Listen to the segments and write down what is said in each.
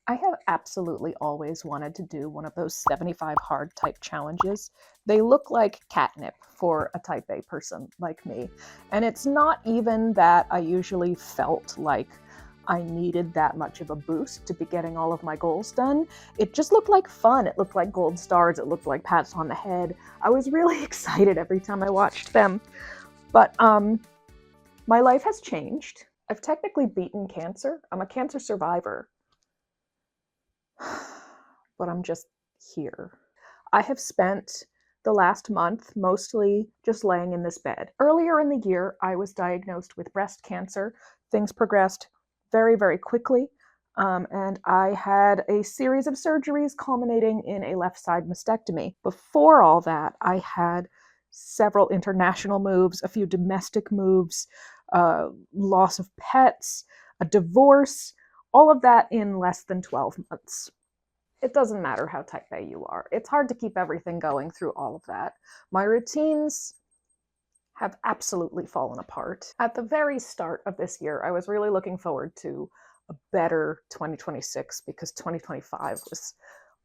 I have absolutely always wanted to do one of those 75 hard type challenges. They look like catnip for a type A person like me. And it's not even that I usually felt like I needed that much of a boost to be getting all of my goals done. It just looked like fun. It looked like gold stars. It looked like pats on the head. I was really excited every time I watched them. But my life has changed. I've technically beaten cancer. I'm a cancer survivor. But I'm just here. I have spent the last month mostly just laying in this bed. Earlier in the year, I was diagnosed with breast cancer. Things progressed very, very quickly, and I had a series of surgeries culminating in a left side mastectomy. Before all that, I had several international moves, a few domestic moves, loss of pets, a divorce, all of that in less than 12 months. It doesn't matter how type A you are. It's hard to keep everything going through all of that. My routines have absolutely fallen apart. At the very start of this year, I was really looking forward to a better 2026 because 2025 was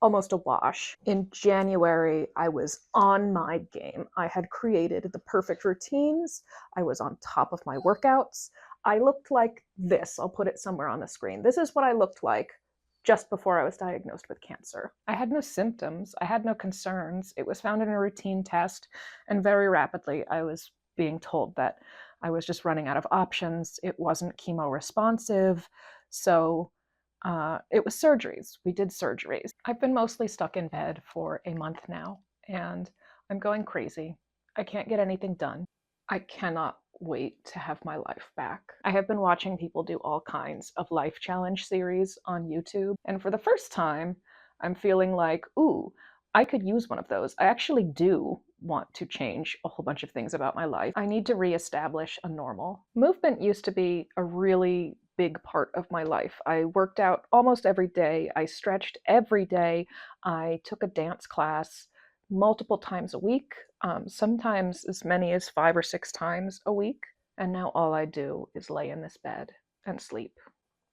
almost a wash. In January, I was on my game. I had created the perfect routines. I was on top of my workouts. I looked like this. I'll put it somewhere on the screen. This is what I looked like just before I was diagnosed with cancer. I had no symptoms. I had no concerns. It was found in a routine test, and very rapidly I was being told that I was just running out of options. It wasn't chemo responsive. So it was surgeries. We did surgeries. I've been mostly stuck in bed for a month now, and I'm going crazy. I can't get anything done. I cannot wait to have my life back. I have been watching people do all kinds of life challenge series on YouTube, and for the first time, I'm feeling like, ooh, I could use one of those. I actually do want to change a whole bunch of things about my life. I need to reestablish a normal. Movement used to be a really big part of my life. I worked out almost every day. I stretched every day. I took a dance class multiple times a week, sometimes as many as 5 or 6 times a week. And now all I do is lay in this bed and sleep.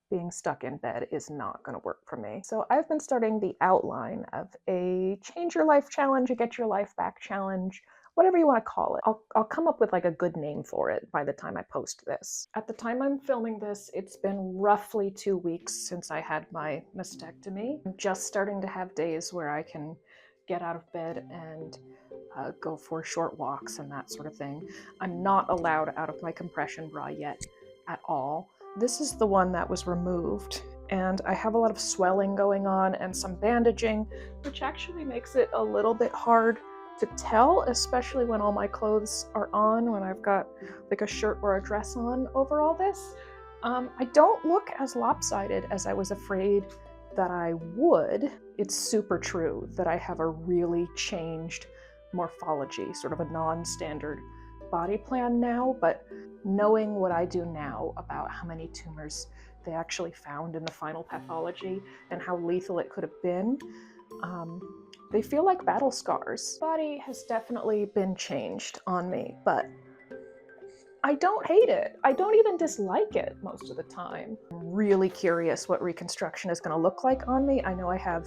Being stuck in bed is not going to work for me. So I've been starting the outline of a change your life challenge, a get your life back challenge, whatever you want to call it. I'll come up with like a good name for it by the time I post this. At the time I'm filming this, it's been roughly 2 weeks since I had my mastectomy. I'm just starting to have days where I can get out of bed and go for short walks and that sort of thing. I'm not allowed out of my compression bra yet at all. This is the one that was removed, and I have a lot of swelling going on and some bandaging, which actually makes it a little bit hard to tell, especially when all my clothes are on, when I've got like a shirt or a dress on over all this. I don't look as lopsided as I was afraid that I would. It's super true that I have a really changed morphology, sort of a non-standard body plan now, but knowing what I do now about how many tumors they actually found in the final pathology and how lethal it could have been, they feel like battle scars. Body has definitely been changed on me, but I don't hate it. I don't even dislike it most of the time. I'm really curious what reconstruction is going to look like on me. I know I have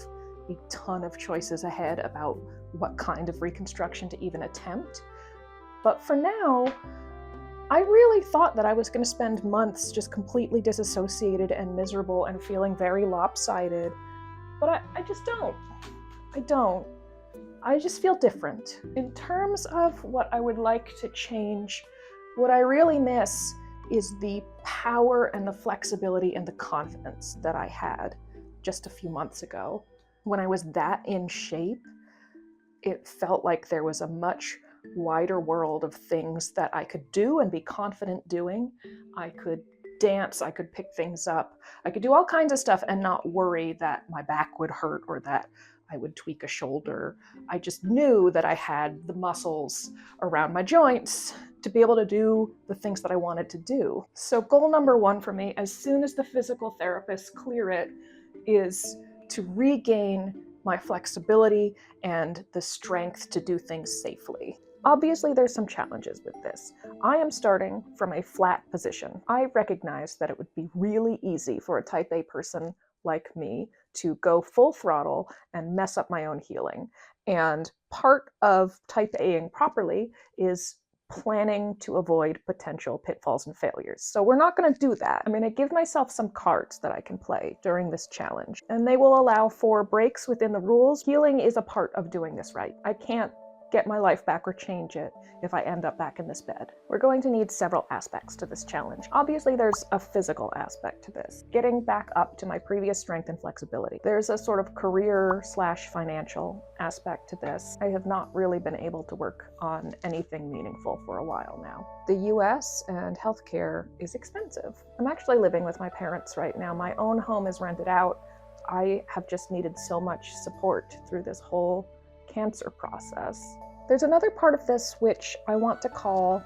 a ton of choices ahead about what kind of reconstruction to even attempt. But for now, I really thought that I was going to spend months just completely disassociated and miserable and feeling very lopsided. But I just don't. I don't. I just feel different. In terms of what I would like to change, what I really miss is the power and the flexibility and the confidence that I had just a few months ago. When I was that in shape, it felt like there was a much wider world of things that I could do and be confident doing. I could dance, I could pick things up, I could do all kinds of stuff and not worry that my back would hurt or that I would tweak a shoulder. I just knew that I had the muscles around my joints to be able to do the things that I wanted to do. So goal number one for me, as soon as the physical therapists clear it, is to regain my flexibility and the strength to do things safely. Obviously, there's some challenges with this. I am starting from a flat position. I recognize that it would be really easy for a type A person like me to go full throttle and mess up my own healing. And part of type Aing properly is planning to avoid potential pitfalls and failures. So we're not going to do that. I'm going to give myself some cards that I can play during this challenge, and they will allow for breaks within the rules. Healing is a part of doing this right. I can't get my life back or change it if I end up back in this bed. We're going to need several aspects to this challenge. Obviously, there's a physical aspect to this, getting back up to my previous strength and flexibility. There's a sort of career/financial aspect to this. I have not really been able to work on anything meaningful for a while now. The US and healthcare is expensive. I'm actually living with my parents right now. My own home is rented out. I have just needed so much support through this whole cancer process. There's another part of this which I want to call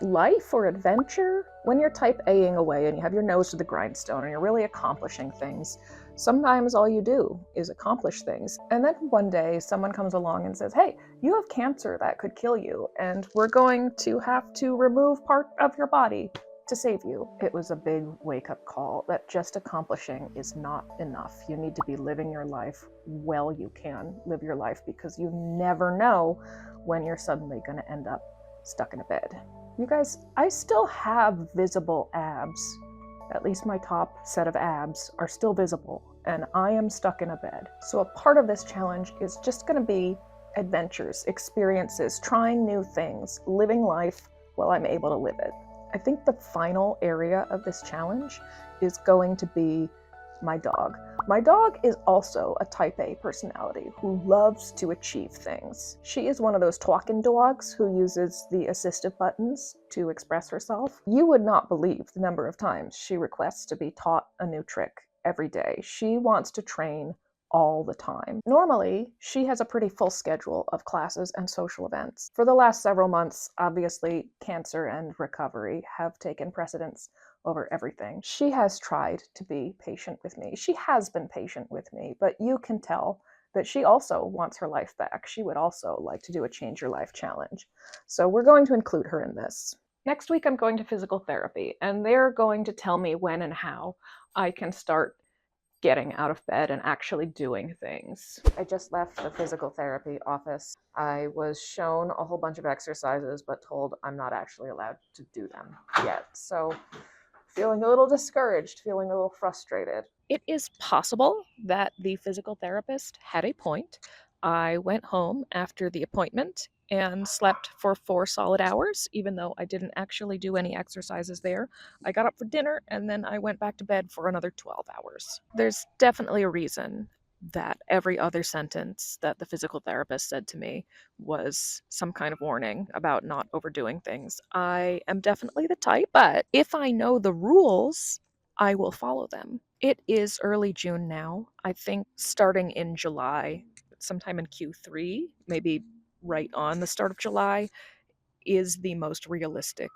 life or adventure. When you're type Aing away and you have your nose to the grindstone and you're really accomplishing things, sometimes all you do is accomplish things. And then one day someone comes along and says, hey, you have cancer that could kill you, and we're going to have to remove part of your body to save you. It was a big wake-up call that just accomplishing is not enough. You need to be living your life well you can live your life, because you never know when you're suddenly going to end up stuck in a bed. You guys, I still have visible abs. At least my top set of abs are still visible, and I am stuck in a bed. So a part of this challenge is just going to be adventures, experiences, trying new things, living life while I'm able to live it. I think the final area of this challenge is going to be my dog. My dog is also a type A personality who loves to achieve things. She is one of those talking dogs who uses the assistive buttons to express herself. You would not believe the number of times she requests to be taught a new trick every day. She wants to train all the time. Normally, she has a pretty full schedule of classes and social events. For the last several months, obviously, cancer and recovery have taken precedence over everything. She has tried to be patient with me. She has been patient with me, but you can tell that she also wants her life back. She would also like to do a Change Your Life challenge. So we're going to include her in this. Next week, I'm going to physical therapy, and they're going to tell me when and how I can start getting out of bed and actually doing things. I just left the physical therapy office. I was shown a whole bunch of exercises, but told I'm not actually allowed to do them yet. So feeling a little discouraged, feeling a little frustrated. It is possible that the physical therapist had a point. I went home after the appointment and slept for 4 solid hours, even though I didn't actually do any exercises there. I got up for dinner and then I went back to bed for another 12 hours. There's definitely a reason that every other sentence that the physical therapist said to me was some kind of warning about not overdoing things. I am definitely the type, but if I know the rules, I will follow them. It is early June now. I think starting in July, sometime in Q3, maybe right on the start of July, is the most realistic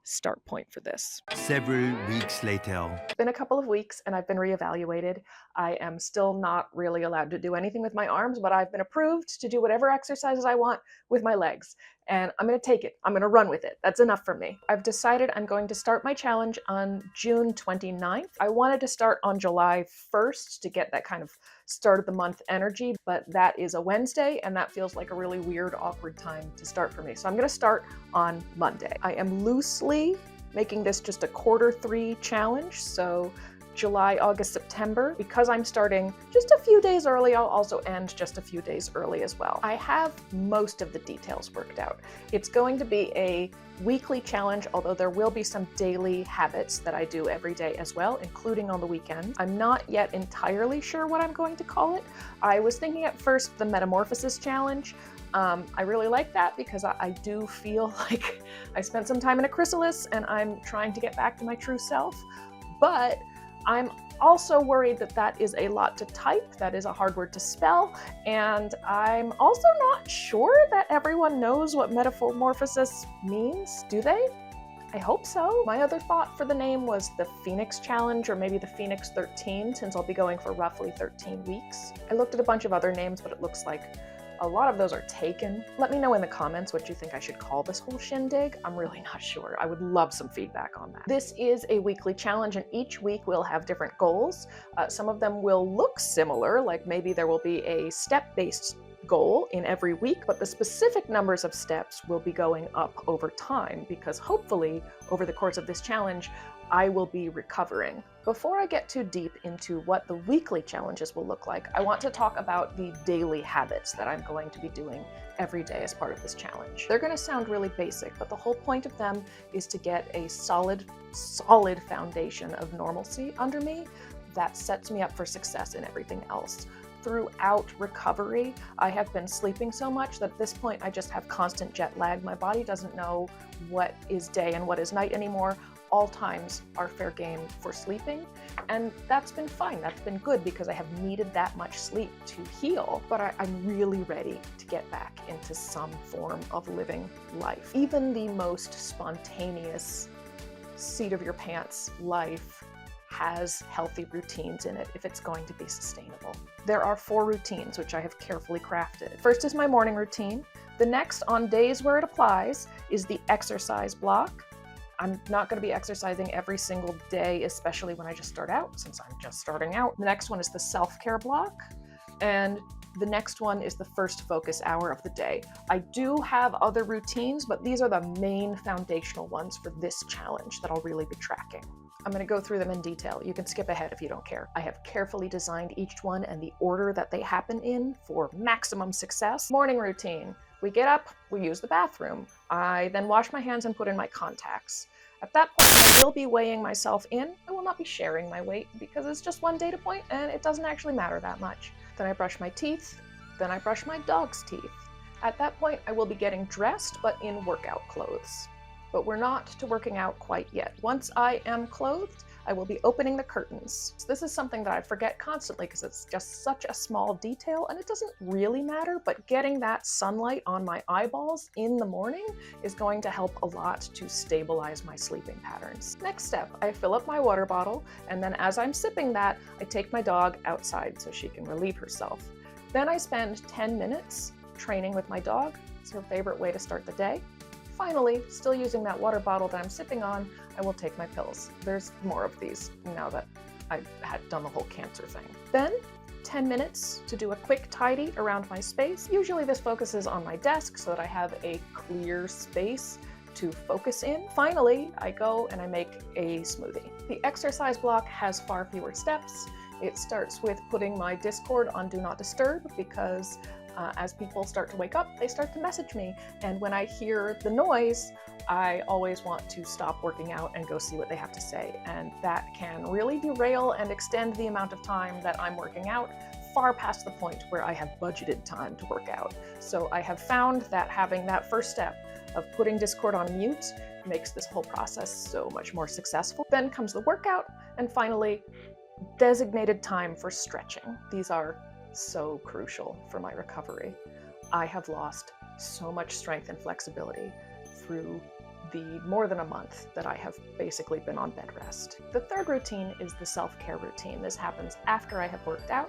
start point for this. Several weeks later. It's been a couple of weeks and I've been reevaluated. I am still not really allowed to do anything with my arms, but I've been approved to do whatever exercises I want with my legs. And I'm going to take it. I'm going to run with it. That's enough for me. I've decided I'm going to start my challenge on June 29th. I wanted to start on July 1st to get that kind of start of the month energy, but that is a Wednesday and that feels like a really weird, awkward time to start for me. So I'm going to start on Monday. I am loosely making this just a Q3 challenge, so July, August, September. Because I'm starting just a few days early, I'll also end just a few days early as well. I have most of the details worked out. It's going to be a weekly challenge, although there will be some daily habits that I do every day as well, including on the weekend. I'm not yet entirely sure what I'm going to call it. I was thinking at first the Metamorphosis Challenge. I really like that because I do feel like I spent some time in a chrysalis and I'm trying to get back to my true self. But I'm also worried that that is a lot to type. That is a hard word to spell. And I'm also not sure that everyone knows what metamorphosis means. Do they? I hope so. My other thought for the name was the Phoenix Challenge, or maybe the Phoenix 13, since I'll be going for roughly 13 weeks. I looked at a bunch of other names, but it looks like A lot of those are taken. Let me know in the comments what you think I should call this whole shindig. I'm really not sure. I would love some feedback on that. This is a weekly challenge, and each week we'll have different goals. Some of them will look similar, like maybe there will be a step-based goal in every week, but the specific numbers of steps will be going up over time because hopefully over the course of this challenge, I will be recovering. Before I get too deep into what the weekly challenges will look like, I want to talk about the daily habits that I'm going to be doing every day as part of this challenge. They're going to sound really basic, but the whole point of them is to get a solid foundation of normalcy under me that sets me up for success in everything else. Throughout recovery, I have been sleeping so much that at this point I just have constant jet lag. My body doesn't know what is day and what is night anymore. All times are fair game for sleeping, and that's been fine. That's been good because I have needed that much sleep to heal, but I'm really ready to get back into some form of living life. Even the most spontaneous seat of your pants life has healthy routines in it if it's going to be sustainable. There are 4 routines which I have carefully crafted. First is my morning routine. The next, on days where it applies, is the exercise block. I'm not going to be exercising every single day, especially when I just start out, since I'm just starting out. The next one is the self-care block, and the next one is the first focus hour of the day. I do have other routines, but these are the main foundational ones for this challenge that I'll really be tracking. I'm going to go through them in detail. You can skip ahead if you don't care. I have carefully designed each one and the order that they happen in for maximum success. Morning routine. We get up, we use the bathroom. I then wash my hands and put in my contacts. At that point, I will be weighing myself in. I will not be sharing my weight because it's just one data point and it doesn't actually matter that much. Then I brush my teeth. Then I brush my dog's teeth. At that point, I will be getting dressed, but in workout clothes. But we're not to working out quite yet. Once I am clothed, I will be opening the curtains. So this is something that I forget constantly because it's just such a small detail and it doesn't really matter, but getting that sunlight on my eyeballs in the morning is going to help a lot to stabilize my sleeping patterns. Next step, I fill up my water bottle, and then as I'm sipping that, I take my dog outside so she can relieve herself. Then I spend 10 minutes training with my dog. It's her favorite way to start the day. Finally, still using that water bottle that I'm sipping on, I will take my pills. There's more of these now that I had done the whole cancer thing. Then, 10 minutes to do a quick tidy around my space. Usually this focuses on my desk so that I have a clear space to focus in. Finally, I go and I make a smoothie. The exercise block has far fewer steps. It starts with putting my Discord on Do Not Disturb because as people start to wake up, they start to message me. And when I hear the noise, I always want to stop working out and go see what they have to say. And that can really derail and extend the amount of time that I'm working out far past the point where I have budgeted time to work out. So I have found that having that first step of putting Discord on mute makes this whole process so much more successful. Then comes the workout, and finally, designated time for stretching. These are so crucial for my recovery. I have lost so much strength and flexibility through the more than a month that I have basically been on bed rest. The third routine is the self-care routine. This happens after I have worked out.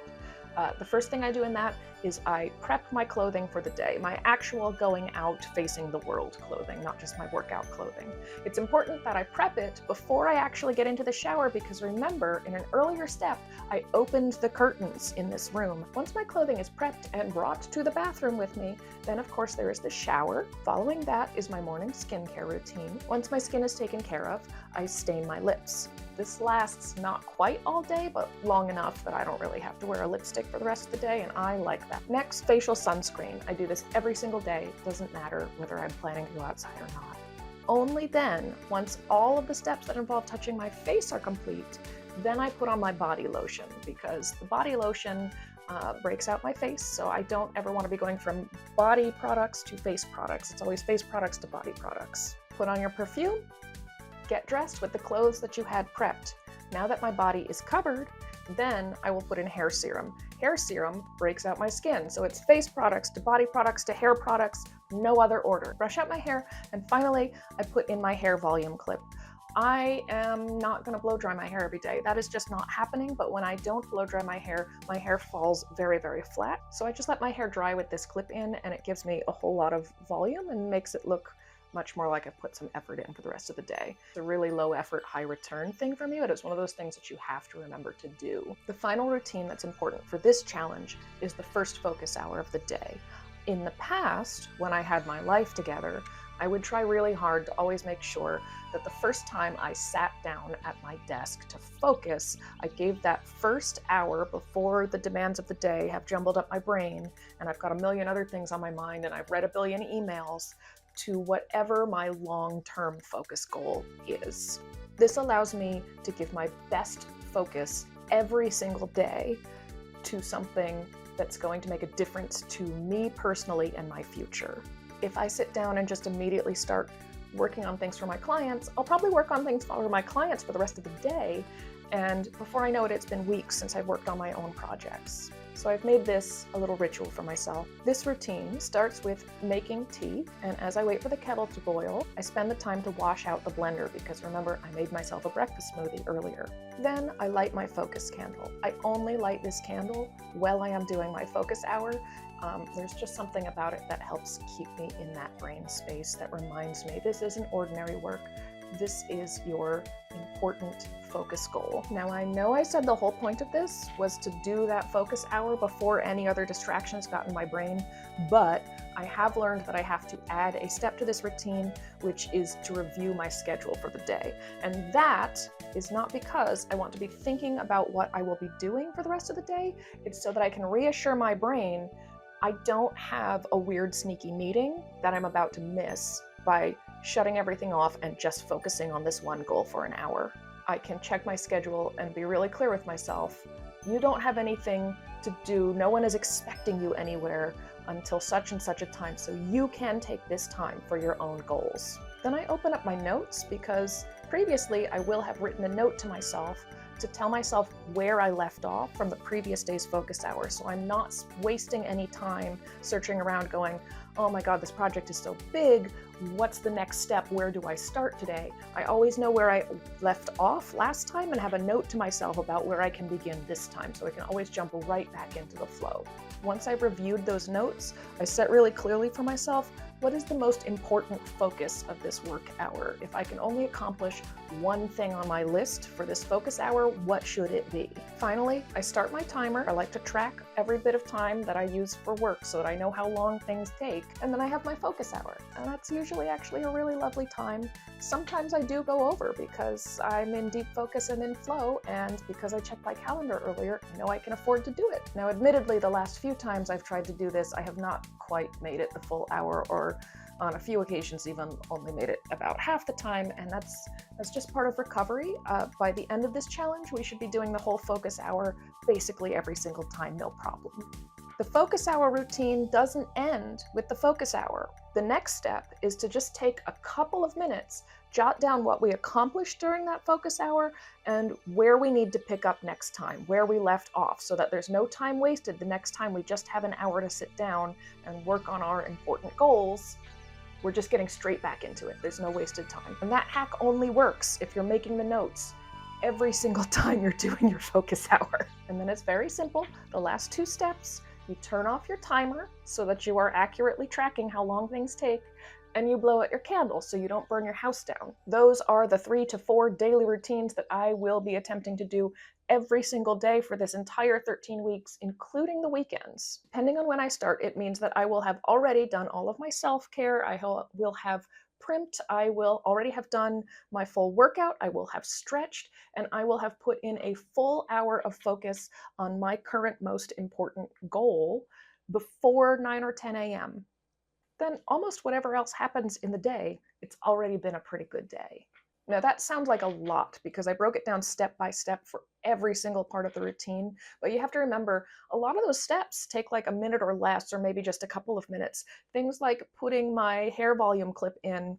The first thing I do in that is I prep my clothing for the day, my actual going out facing the world clothing, not just my workout clothing. It's important that I prep it before I actually get into the shower because remember, in an earlier step, I opened the curtains in this room. Once my clothing is prepped and brought to the bathroom with me, then of course there is the shower. Following that is my morning skincare routine. Once my skin is taken care of, I stain my lips. This lasts not quite all day, but long enough that I don't really have to wear a lipstick for the rest of the day, and I like that. Next, facial sunscreen. I do this every single day. It doesn't matter whether I'm planning to go outside or not. Only then, once all of the steps that involve touching my face are complete, then I put on my body lotion because the body lotion breaks out my face, so I don't ever want to be going from body products to face products. It's always face products to body products. Put on your perfume. Get dressed with the clothes that you had prepped. Now that my body is covered, then I will put in hair serum. Hair serum breaks out my skin, so it's face products to body products to hair products, no other order. Brush out my hair, and finally, I put in my hair volume clip. I am not going to blow dry my hair every day. That is just not happening. But when I don't blow dry my hair falls very, very flat. So I just let my hair dry with this clip in, and it gives me a whole lot of volume and makes it look much more like I've put some effort in for the rest of the day. It's a really low effort, high return thing for me, but it's one of those things that you have to remember to do. The final routine that's important for this challenge is the first focus hour of the day. In the past, when I had my life together, I would try really hard to always make sure that the first time I sat down at my desk to focus, I gave that first hour before the demands of the day have jumbled up my brain and I've got a million other things on my mind and I've read a billion emails, to whatever my long-term focus goal is. This allows me to give my best focus every single day to something that's going to make a difference to me personally and my future. If I sit down and just immediately start working on things for my clients, I'll probably work on things for my clients for the rest of the day, and before I know it, it's been weeks since I've worked on my own projects. So I've made this a little ritual for myself. This routine starts with making tea, and as I wait for the kettle to boil, I spend the time to wash out the blender because remember, I made myself a breakfast smoothie earlier. Then I light my focus candle. I only light this candle while I am doing my focus hour. There's just something about it that helps keep me in that brain space that reminds me this isn't ordinary work. This is your important focus goal. Now, I know I said the whole point of this was to do that focus hour before any other distractions got in my brain, but I have learned that I have to add a step to this routine, which is to review my schedule for the day. And that is not because I want to be thinking about what I will be doing for the rest of the day. It's so that I can reassure my brain I don't have a weird sneaky meeting that I'm about to miss by shutting everything off and just focusing on this one goal for an hour. I can check my schedule and be really clear with myself. You don't have anything to do. No one is expecting you anywhere until such and such a time, so you can take this time for your own goals. Then I open up my notes because previously I will have written a note to myself to tell myself where I left off from the previous day's focus hour, so I'm not wasting any time searching around going, oh my god, this project is so big, what's the next step, where do I start today? I always know where I left off last time and have a note to myself about where I can begin this time, so I can always jump right back into the flow. Once I've reviewed those notes, I set really clearly for myself what is the most important focus of this work hour. If I can only accomplish one thing on my list for this focus hour, what should it be? Finally, I start my timer. I like to track every bit of time that I use for work so that I know how long things take. And then I have my focus hour. And that's usually actually a really lovely time. Sometimes I do go over because I'm in deep focus and in flow, and because I checked my calendar earlier, I know I can afford to do it. Now, admittedly, the last few times I've tried to do this, I have not quite made it the full hour, or on a few occasions even only made it about half the time, and that's just part of recovery. By the end of this challenge, we should be doing the whole focus hour basically every single time, no problem. The focus hour routine doesn't end with the focus hour. The next step is to just take a couple of minutes, jot down what we accomplished during that focus hour and where we need to pick up next time, where we left off, so that there's no time wasted the next time we just have an hour to sit down and work on our important goals. We're just getting straight back into it. There's no wasted time. And that hack only works if you're making the notes every single time you're doing your focus hour. And then it's very simple. The last two steps, you turn off your timer so that you are accurately tracking how long things take, and you blow out your candle so you don't burn your house down. Those are the 3 to 4 daily routines that I will be attempting to do every single day for this entire 13 weeks, including the weekends. Depending on when I start, it means that I will have already done all of my self-care, I will have primped, I will already have done my full workout, I will have stretched, and I will have put in a full hour of focus on my current most important goal before 9 or 10 a.m. Then almost whatever else happens in the day, it's already been a pretty good day. Now that sounds like a lot because I broke it down step by step for every single part of the routine, but you have to remember a lot of those steps take like a minute or less, or maybe just a couple of minutes. Things like putting my hair volume clip in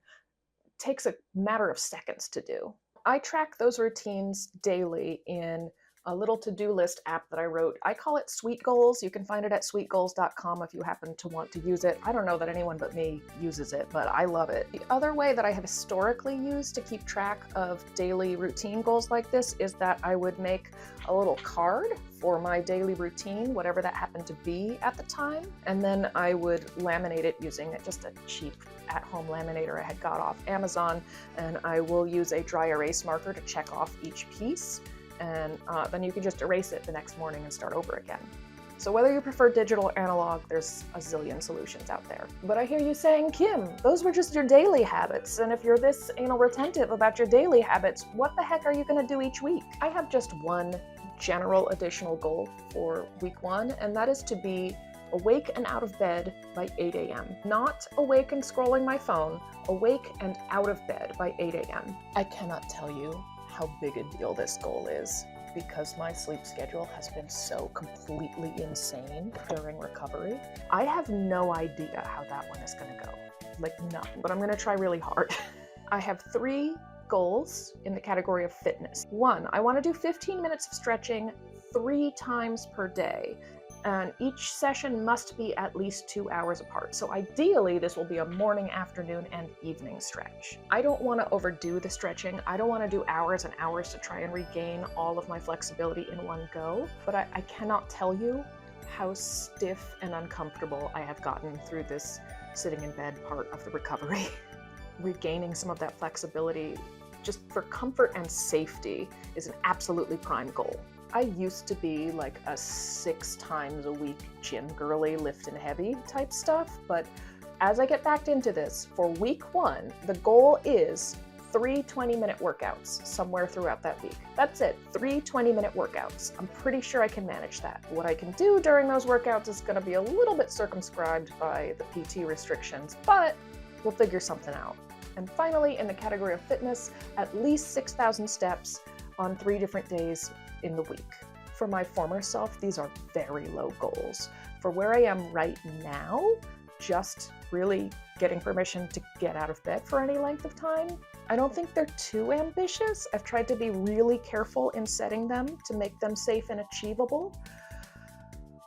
takes a matter of seconds to do. I track those routines daily in a little to-do list app that I wrote. I call it Sweet Goals. You can find it at sweetgoals.com if you happen to want to use it. I don't know that anyone but me uses it, but I love it. The other way that I have historically used to keep track of daily routine goals like this is that I would make a little card for my daily routine, whatever that happened to be at the time, and then I would laminate it using just a cheap at-home laminator I had got off Amazon, and I will use a dry erase marker to check off each piece, and then you can just erase it the next morning and start over again. So whether you prefer digital or analog, there's a zillion solutions out there. But I hear you saying, Kim, those were just your daily habits, and if you're this anal retentive about your daily habits, what the heck are you going to do each week? I have just one general additional goal for week 1, and that is to be awake and out of bed by 8 a.m. Not awake and scrolling my phone, awake and out of bed by 8 a.m. I cannot tell you how big a deal this goal is, because my sleep schedule has been so completely insane during recovery. I have no idea how that one is going to go. Like, none. But I'm going to try really hard. I have 3 goals in the category of fitness. 1, I want to do 15 minutes of stretching 3 times per day. And each session must be at least 2 hours apart. So ideally, this will be a morning, afternoon, and evening stretch. I don't want to overdo the stretching. I don't want to do hours and hours to try and regain all of my flexibility in one go. But I cannot tell you how stiff and uncomfortable I have gotten through this sitting in bed part of the recovery. Regaining some of that flexibility, just for comfort and safety, is an absolutely prime goal. I used to be like a 6 times a week gym girly, lift and heavy type stuff, but as I get back into this, for week 1, the goal is 3 20-minute workouts somewhere throughout that week. That's it, 3 20-minute workouts. I'm pretty sure I can manage that. What I can do during those workouts is going to be a little bit circumscribed by the PT restrictions, but we'll figure something out. And finally, in the category of fitness, at least 6,000 steps on 3 different days in the week. For my former self, these are very low goals. For where I am right now, just really getting permission to get out of bed for any length of time, I don't think they're too ambitious. I've tried to be really careful in setting them to make them safe and achievable.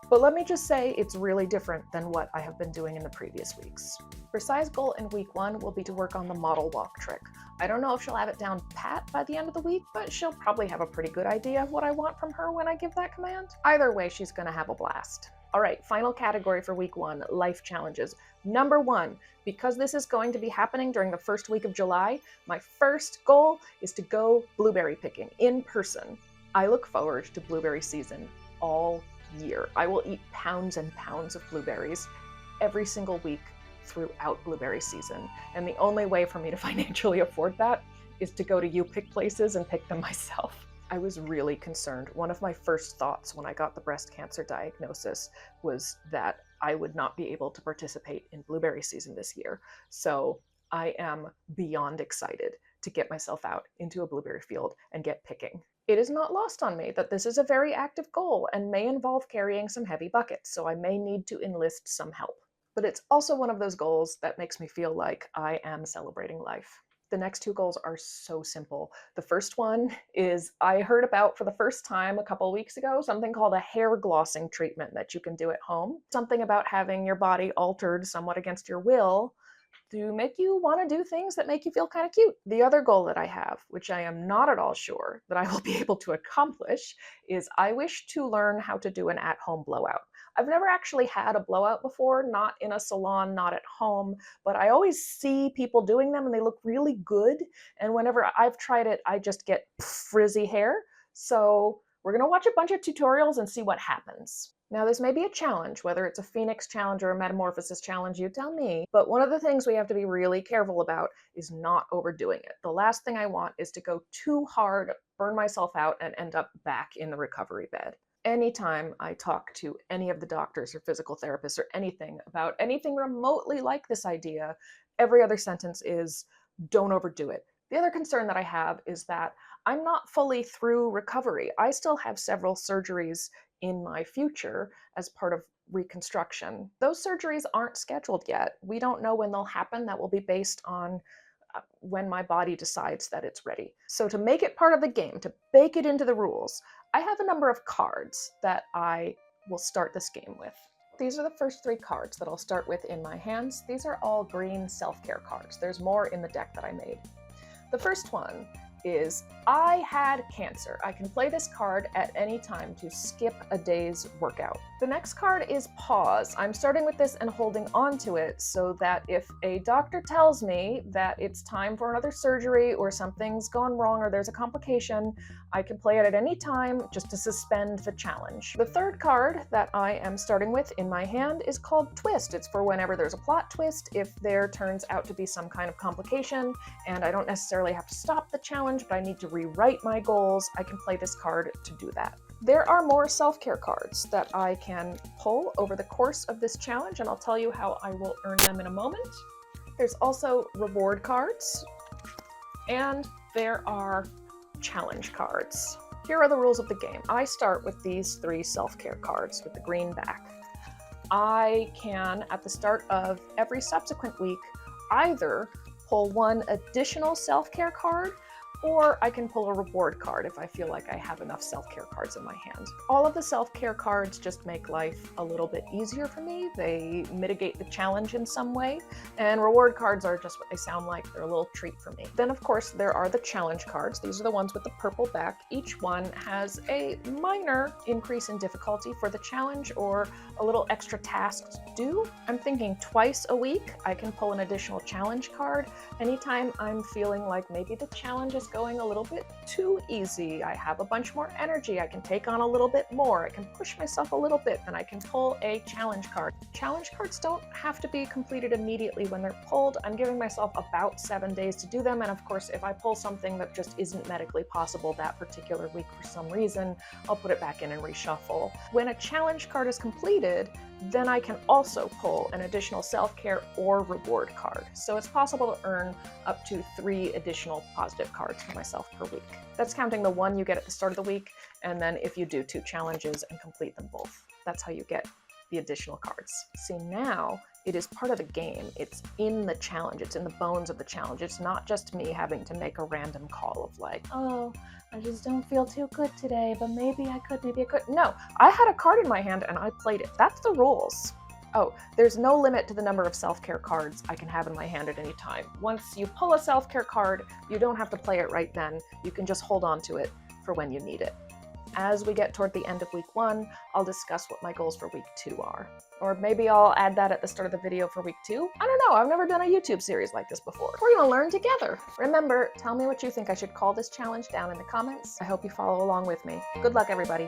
But let me just say, it's really different than what I have been doing in the previous weeks. Her size goal in week 1 will be to work on the model walk trick. I don't know if she'll have it down pat by the end of the week, but she'll probably have a pretty good idea of what I want from her when I give that command. Either way, she's gonna have a blast. All right, final category for week 1, life challenges. Number 1, because this is going to be happening during the first week of July, my first goal is to go blueberry picking in person. I look forward to blueberry season all year. I will eat pounds and pounds of blueberries every single week throughout blueberry season. And the only way for me to financially afford that is to go to U-Pick places and pick them myself. I was really concerned. One of my first thoughts when I got the breast cancer diagnosis was that I would not be able to participate in blueberry season this year. So I am beyond excited to get myself out into a blueberry field and get picking. It is not lost on me that this is a very active goal and may involve carrying some heavy buckets, so I may need to enlist some help. But it's also one of those goals that makes me feel like I am celebrating life. The next 2 goals are so simple. The first one is I heard about for the first time a couple weeks ago something called a hair glossing treatment that you can do at home. Something about having your body altered somewhat against your will to make you want to do things that make you feel kind of cute. The other goal that I have, which I am not at all sure that I will be able to accomplish, is I wish to learn how to do an at-home blowout. I've never actually had a blowout before, not in a salon, not at home, but I always see people doing them and they look really good. And whenever I've tried it, I just get frizzy hair. So we're going to watch a bunch of tutorials and see what happens. Now, this may be a challenge, whether it's a Phoenix challenge or a metamorphosis challenge, you tell me, but one of the things we have to be really careful about is not overdoing it. The last thing I want is to go too hard, burn myself out, and end up back in the recovery bed. Anytime I talk to any of the doctors or physical therapists or anything about anything remotely like this idea, every other sentence is, don't overdo it. The other concern that I have is that I'm not fully through recovery. I still have several surgeries in my future as part of reconstruction. Those surgeries aren't scheduled yet. We don't know when they'll happen. That will be based on when my body decides that it's ready. So to make it part of the game, to bake it into the rules, I have a number of cards that I will start this game with. These are the first 3 cards that I'll start with in my hands. These are all green self-care cards. There's more in the deck that I made. The first one is I had cancer. I can play this card at any time to skip a day's workout. The next card is pause. I'm starting with this and holding on to it so that if a doctor tells me that it's time for another surgery or something's gone wrong or there's a complication, I can play it at any time just to suspend the challenge. The third card that I am starting with in my hand is called Twist. It's for whenever there's a plot twist, if there turns out to be some kind of complication and I don't necessarily have to stop the challenge, but I need to rewrite my goals, I can play this card to do that. There are more self-care cards that I can pull over the course of this challenge, and I'll tell you how I will earn them in a moment. There's also reward cards, and there are challenge cards. Here are the rules of the game. I start with these 3 self-care cards with the green back. I can, at the start of every subsequent week, either pull 1 additional self-care card, or I can pull a reward card if I feel like I have enough self-care cards in my hand. All of the self-care cards just make life a little bit easier for me. They mitigate the challenge in some way, and reward cards are just what they sound like. They're a little treat for me. Then, of course, there are the challenge cards. These are the ones with the purple back. Each one has a minor increase in difficulty for the challenge or a little extra task to do. I'm thinking twice a week I can pull an additional challenge card. Anytime I'm feeling like maybe the challenge is going a little bit too easy, I have a bunch more energy, I can take on a little bit more, I can push myself a little bit, then I can pull a challenge card. Challenge cards don't have to be completed immediately when they're pulled. I'm giving myself about 7 days to do them, and of course if I pull something that just isn't medically possible that particular week for some reason, I'll put it back in and reshuffle. When a challenge card is completed, then I can also pull an additional self-care or reward card. So it's possible to earn up to 3 additional positive cards for myself per week. That's counting the 1 you get at the start of the week, and then if you do 2 challenges and complete them both. That's how you get the additional cards. See, now it is part of the game. It's in the challenge. It's in the bones of the challenge. It's not just me having to make a random call of like, oh, I just don't feel too good today, but maybe I could, maybe I could. No, I had a card in my hand and I played it. That's the rules. Oh, there's no limit to the number of self-care cards I can have in my hand at any time. Once you pull a self-care card, you don't have to play it right then. You can just hold on to it for when you need it. As we get toward the end of week 1, I'll discuss what my goals for week 2 are. Or maybe I'll add that at the start of the video for week 2. I don't know, I've never done a YouTube series like this before. We're gonna learn together. Remember, tell me what you think I should call this challenge down in the comments. I hope you follow along with me. Good luck, everybody.